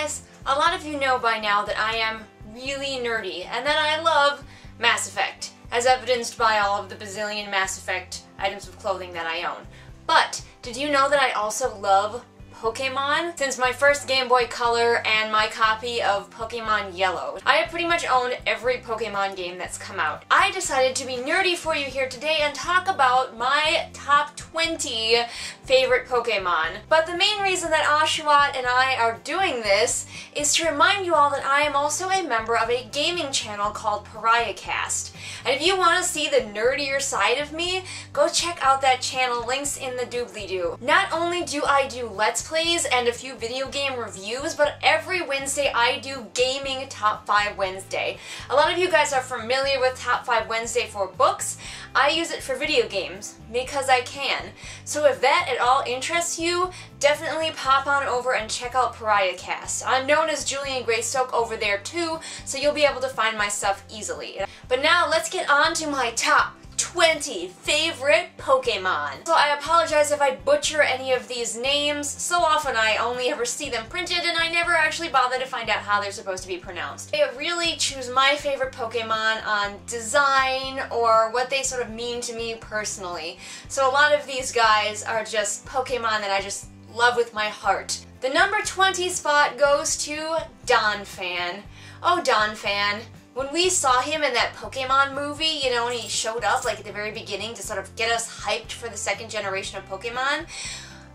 guys, a lot of you know by now that I am really nerdy and that I love Mass Effect, as evidenced by all of the bazillion Mass Effect items of clothing that I own. But did you know that I also love Pokemon? Since my first Game Boy Color and my copy of Pokemon Yellow, I have pretty much owned every Pokemon game that's come out. I decided to be nerdy for you here today and talk about my top 20 favorite Pokemon. But the main reason that Oshawa and I are doing this is to remind you all that I am also a member of a gaming channel called PariahCast. And if you want to see the nerdier side of me, go check out that channel, links in the doobly-doo. Not only do I do Let's Plays and a few video game reviews, but every Wednesday I do Gaming Top 5 Wednesday. A lot of you guys are familiar with Top 5 Wednesday for books. I use it for video games, because I can. So if that at all interests you, definitely pop on over and check out PariahCast. I'm known as Julian Greystoke over there too, so you'll be able to find my stuff easily. But now let's get on to my top 20 favorite Pokemon. So I apologize if I butcher any of these names. So often I only ever see them printed and I never actually bother to find out how they're supposed to be pronounced. I really choose my favorite Pokemon on design or what they sort of mean to me personally. So a lot of these guys are just Pokemon that I just love with my heart. The number 20 spot goes to Donphan. Oh, Donphan. When we saw him in that Pokemon movie, you know, when he showed up like at the very beginning to sort of get us hyped for the second generation of Pokemon,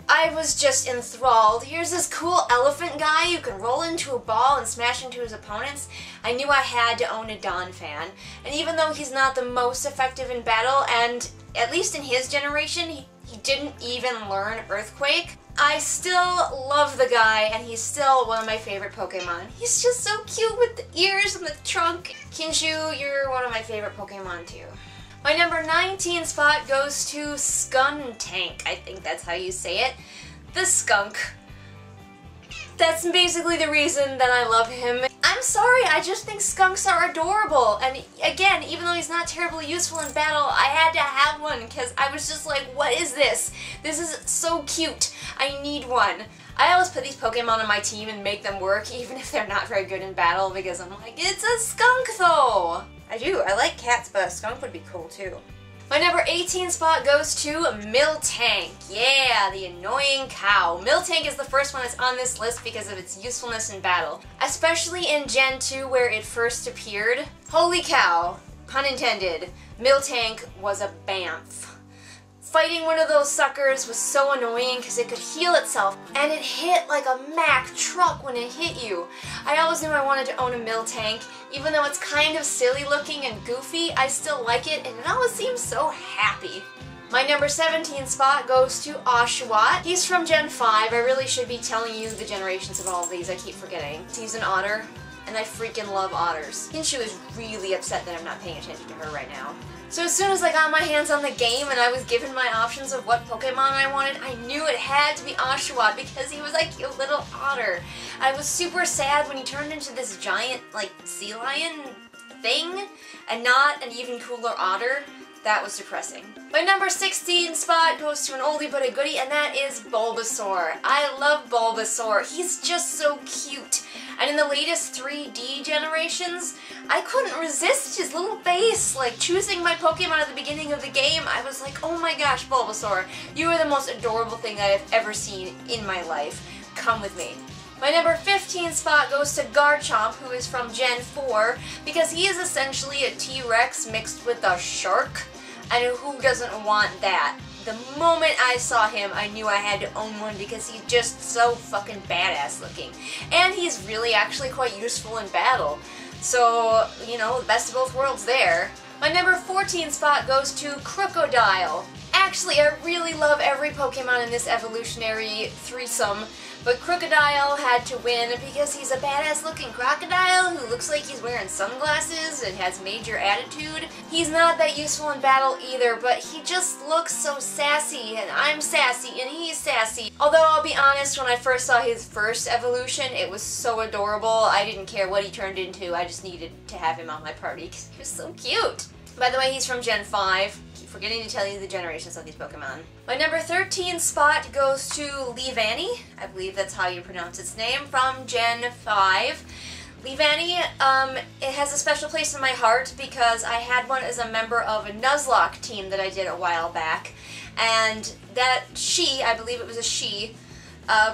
I was just enthralled. Here's this cool elephant guy who can roll into a ball and smash into his opponents. I knew I had to own a Donphan. And even though he's not the most effective in battle, and at least in his generation, he didn't even learn Earthquake, I still love the guy, and he's still one of my favorite Pokemon. He's just so cute with the ears and the trunk. Kinshu, you're one of my favorite Pokemon too. My number 19 spot goes to Scumtank. I think that's how you say it. The skunk. That's basically the reason that I love him. I'm sorry, I just think skunks are adorable. And again, even though he's not terribly useful in battle, I had to have one because I was just like, what is this? This is so cute. I need one. I always put these Pokemon on my team and make them work, even if they're not very good in battle, because I'm like, it's a skunk though! I do. I like cats, but a skunk would be cool too. My number 18 spot goes to Miltank. Yeah, the annoying cow. Miltank is the first one that's on this list because of its usefulness in battle. Especially in Gen 2 where it first appeared. Holy cow, pun intended, Miltank was a bamf. Fighting one of those suckers was so annoying because it could heal itself, and it hit like a Mack truck when it hit you. I always knew I wanted to own a Miltank. Even though it's kind of silly looking and goofy, I still like it, and it always seems so happy. My number 17 spot goes to Oshawa. He's from Gen 5. I really should be telling you the generations of all of these. I keep forgetting. He's an otter, and I freaking love otters. Kinshu is really upset that I'm not paying attention to her right now. So as soon as I got my hands on the game and I was given my options of what Pokemon I wanted, I knew it had to be Oshawa because he was like a cute little otter. I was super sad when he turned into this giant, like, sea lion thing and not an even cooler otter. That was depressing. My number 16 spot goes to an oldie but a goodie, and that is Bulbasaur. I love Bulbasaur. He's just so cute. And in the latest 3D generations, I couldn't resist his little face. Like, choosing my Pokemon at the beginning of the game, I was like, oh my gosh, Bulbasaur, you are the most adorable thing that I've ever seen in my life. Come with me. My number 15 spot goes to Garchomp, who is from Gen 4, because he is essentially a T-Rex mixed with a shark, and who doesn't want that? The moment I saw him, I knew I had to own one because he's just so fucking badass looking. And he's really actually quite useful in battle. So, you know, the best of both worlds there. My number 14 spot goes to Krookodile. Actually, I really love every Pokemon in this evolutionary threesome, but Krookodile had to win because he's a badass looking crocodile who looks like he's wearing sunglasses and has major attitude. He's not that useful in battle either, but he just looks so sassy, and I'm sassy, and he's sassy. Although I'll be honest, when I first saw his first evolution, it was so adorable. I didn't care what he turned into, I just needed to have him on my party because he was so cute. By the way, he's from Gen 5. Keep forgetting to tell you the generations of these Pokemon. My number 13 spot goes to Leavanny. I believe that's how you pronounce its name, from Gen 5. Leavanny, it has a special place in my heart because I had one as a member of a Nuzlocke team that I did a while back. And that she, I believe it was a she,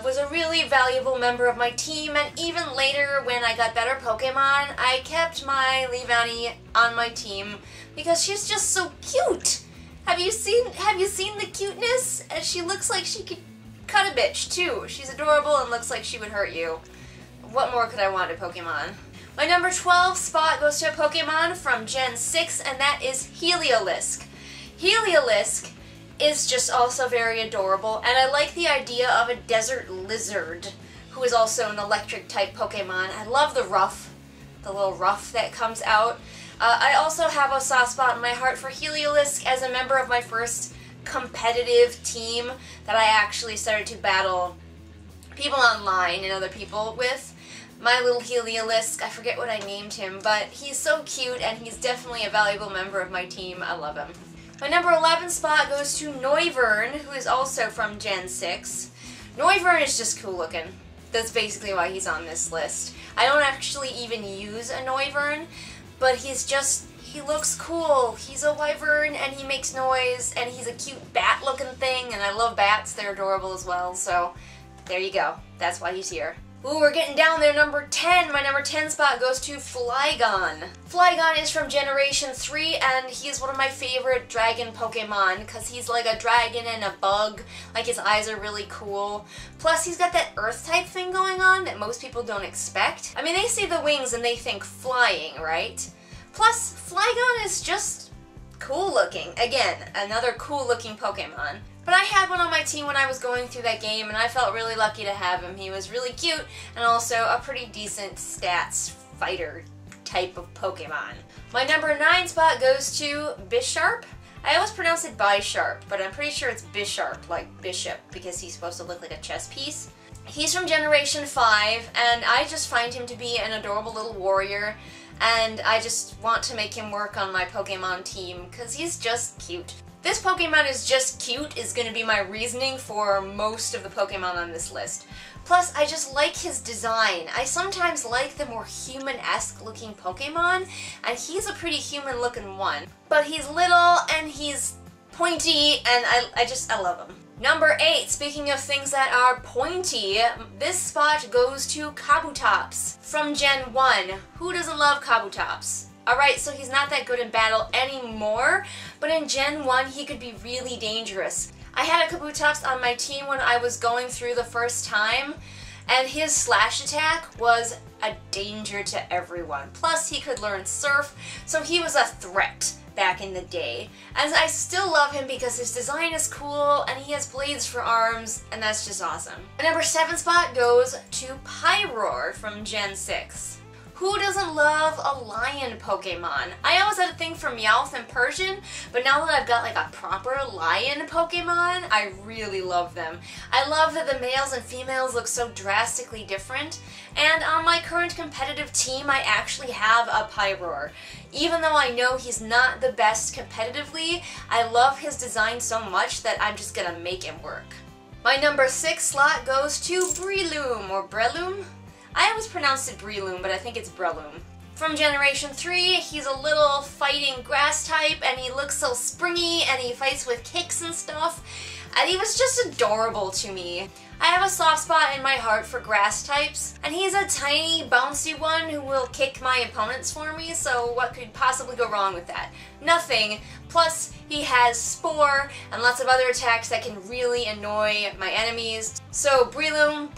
was a really valuable member of my team, and even later when I got better Pokemon, I kept my Leavanny on my team because she's just so cute. Have you seen the cuteness? And she looks like she could cut a bitch too. She's adorable and looks like she would hurt you. What more could I want in Pokemon? My number 12 spot goes to a Pokemon from Gen 6, and that is Heliolisk. Heliolisk is just also very adorable, and I like the idea of a desert lizard who is also an electric type Pokemon. I love the little ruff that comes out. I also have a soft spot in my heart for Heliolisk as a member of my first competitive team that I actually started to battle people online and other people with. My little Heliolisk, I forget what I named him, but he's so cute and he's definitely a valuable member of my team. I love him. My number 11 spot goes to Noiburn, who is also from Gen 6. Noiburn is just cool looking. That's basically why he's on this list. I don't actually even use a Noiburn, but he looks cool. He's a wyvern and he makes noise and he's a cute bat looking thing, and I love bats. They're adorable as well, so there you go. That's why he's here. Ooh, we're getting down there. Number 10. My number 10 spot goes to Flygon. Flygon is from Generation 3, and he's one of my favorite dragon Pokemon because he's like a dragon and a bug. Like, his eyes are really cool. Plus, he's got that earth type thing going on that most people don't expect. I mean, they see the wings and they think flying, right? Plus, Flygon is just cool looking. Again, another cool looking Pokemon. But I had one on my team when I was going through that game, and I felt really lucky to have him. He was really cute, and also a pretty decent stats fighter type of Pokemon. My number 9 spot goes to Bisharp. I always pronounce it Bisharp, but I'm pretty sure it's Bisharp, like Bishop, because he's supposed to look like a chess piece. He's from Generation 5, and I just find him to be an adorable little warrior, and I just want to make him work on my Pokemon team, because he's just cute. This Pokemon is just cute is going to be my reasoning for most of the Pokemon on this list. Plus, I just like his design. I sometimes like the more human-esque looking Pokemon, and he's a pretty human looking one. But he's little, and he's pointy, and I love him. Number 8, speaking of things that are pointy, this spot goes to Kabutops from Gen 1. Who doesn't love Kabutops? Alright, so he's not that good in battle anymore, but in Gen 1 he could be really dangerous. I had a Kabutops on my team when I was going through the first time, and his slash attack was a danger to everyone. Plus, he could learn Surf, so he was a threat back in the day. And I still love him because his design is cool, and he has blades for arms, and that's just awesome. My number 7 spot goes to Pyroar from Gen 6. Who doesn't love a lion Pokemon? I always had a thing for Meowth and Persian, but now that I've got like a proper lion Pokemon, I really love them. I love that the males and females look so drastically different, and on my current competitive team I actually have a Pyroar. Even though I know he's not the best competitively, I love his design so much that I'm just gonna make him work. My number 6 slot goes to Breeloom, or Breeloom? I always pronounced it Breeloom, but I think it's Breeloom. From Generation 3, he's a little fighting grass type, and he looks so springy, and he fights with kicks and stuff, and he was just adorable to me. I have a soft spot in my heart for grass types, and he's a tiny, bouncy one who will kick my opponents for me, so what could possibly go wrong with that? Nothing. Plus, he has Spore and lots of other attacks that can really annoy my enemies. So Breeloom,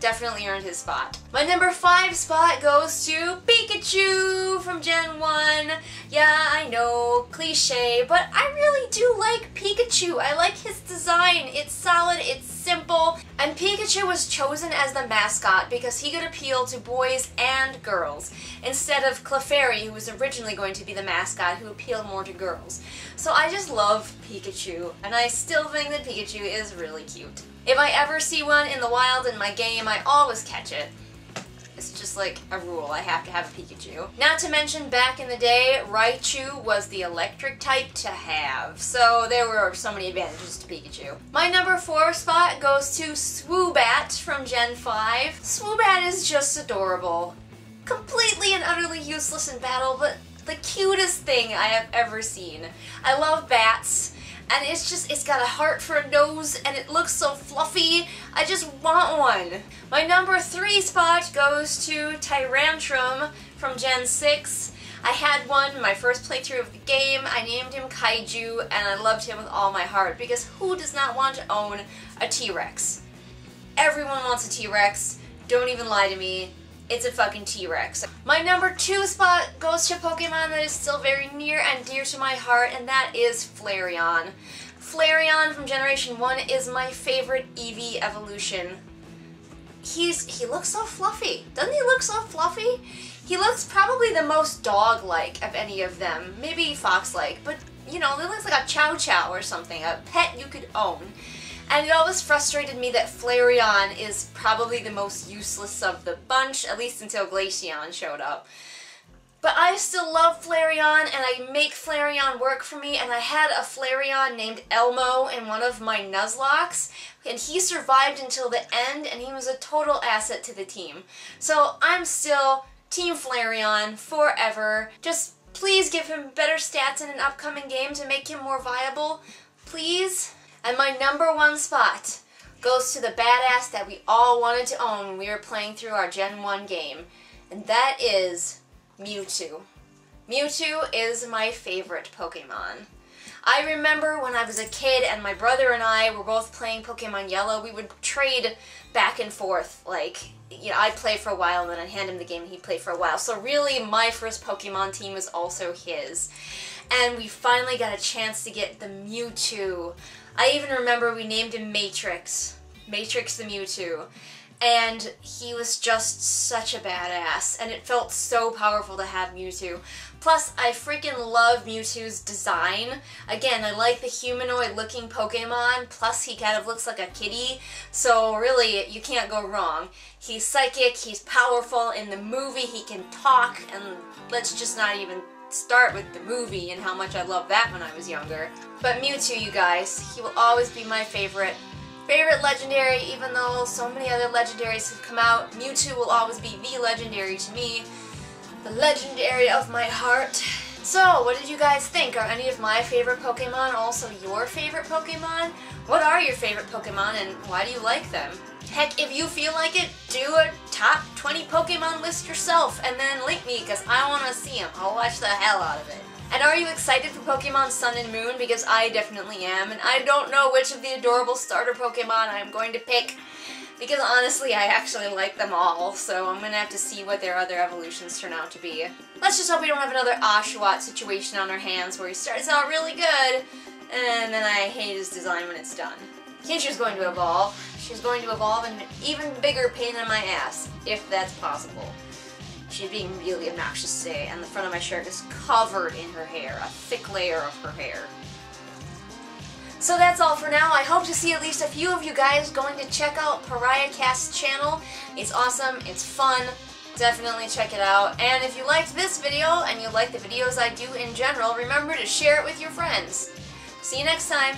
definitely earned his spot. My number 5 spot goes to Pikachu from Gen 1. Yeah, I know, cliche, but I really do like Pikachu. I like his design. It's solid, it's simple, and Pikachu was chosen as the mascot because he could appeal to boys and girls, instead of Clefairy, who was originally going to be the mascot, who appealed more to girls. So I just love Pikachu, and I still think that Pikachu is really cute. If I ever see one in the wild in my game, I always catch it. It's just like a rule. I have to have a Pikachu. Not to mention, back in the day, Raichu was the electric type to have. So there were so many advantages to Pikachu. My number 4 spot goes to Swoobat from Gen 5. Swoobat is just adorable. Completely and utterly useless in battle, but the cutest thing I have ever seen. I love bats, and it's got a heart for a nose, and it looks so fluffy. I just want one. My number 3 spot goes to Tyrantrum from Gen 6. I had one in my first playthrough of the game. I named him Kaiju, and I loved him with all my heart, because who does not want to own a T-Rex? Everyone wants a T-Rex. Don't even lie to me. It's a fucking T-Rex. My number 2 spot goes to a Pokemon that is still very near and dear to my heart, and that is Flareon. Flareon from Generation 1 is my favorite Eevee evolution. He looks so fluffy. Doesn't he look so fluffy? He looks probably the most dog-like of any of them. Maybe fox-like, but you know, he looks like a Chow Chow or something, a pet you could own. And it always frustrated me that Flareon is probably the most useless of the bunch, at least until Glaceon showed up. But I still love Flareon, and I make Flareon work for me, and I had a Flareon named Elmo in one of my Nuzlockes, and he survived until the end, and he was a total asset to the team. So I'm still Team Flareon forever. Just please give him better stats in an upcoming game to make him more viable. Please? And my number 1 spot goes to the badass that we all wanted to own when we were playing through our Gen 1 game, and that is Mewtwo. Mewtwo is my favorite Pokemon. I remember when I was a kid and my brother and I were both playing Pokemon Yellow, we would trade back and forth. Like, you know, I'd play for a while and then I'd hand him the game and he'd play for a while. So really, my first Pokemon team was also his. And we finally got a chance to get the Mewtwo. I even remember we named him Matrix. Matrix the Mewtwo. And he was just such a badass, and it felt so powerful to have Mewtwo. Plus, I freaking love Mewtwo's design. Again, I like the humanoid-looking Pokemon, plus he kind of looks like a kitty, so really, you can't go wrong. He's psychic, he's powerful, in the movie he can talk, and let's just not even start with the movie and how much I loved that when I was younger. But Mewtwo, you guys, he will always be my favorite legendary, even though so many other legendaries have come out. Mewtwo will always be the legendary to me. The legendary of my heart. So, what did you guys think? Are any of my favorite Pokemon also your favorite Pokemon? What are your favorite Pokemon and why do you like them? Heck, if you feel like it, do a top 20 Pokemon list yourself and then link me because I want to see them. I'll watch the hell out of it. And are you excited for Pokemon Sun and Moon? Because I definitely am, and I don't know which of the adorable starter Pokemon I'm going to pick, because honestly I actually like them all, so I'm going to have to see what their other evolutions turn out to be. Let's just hope we don't have another Oshawott situation on our hands where he starts out really good, and then I hate his design when it's done. Pinscher's going to evolve. She's going to evolve into an even bigger pain in my ass, if that's possible. She's being really obnoxious today, and the front of my shirt is covered in her hair, a thick layer of her hair. So that's all for now. I hope to see at least a few of you guys going to check out PariahCast's channel. It's awesome, it's fun, definitely check it out. And if you liked this video, and you like the videos I do in general, remember to share it with your friends. See you next time!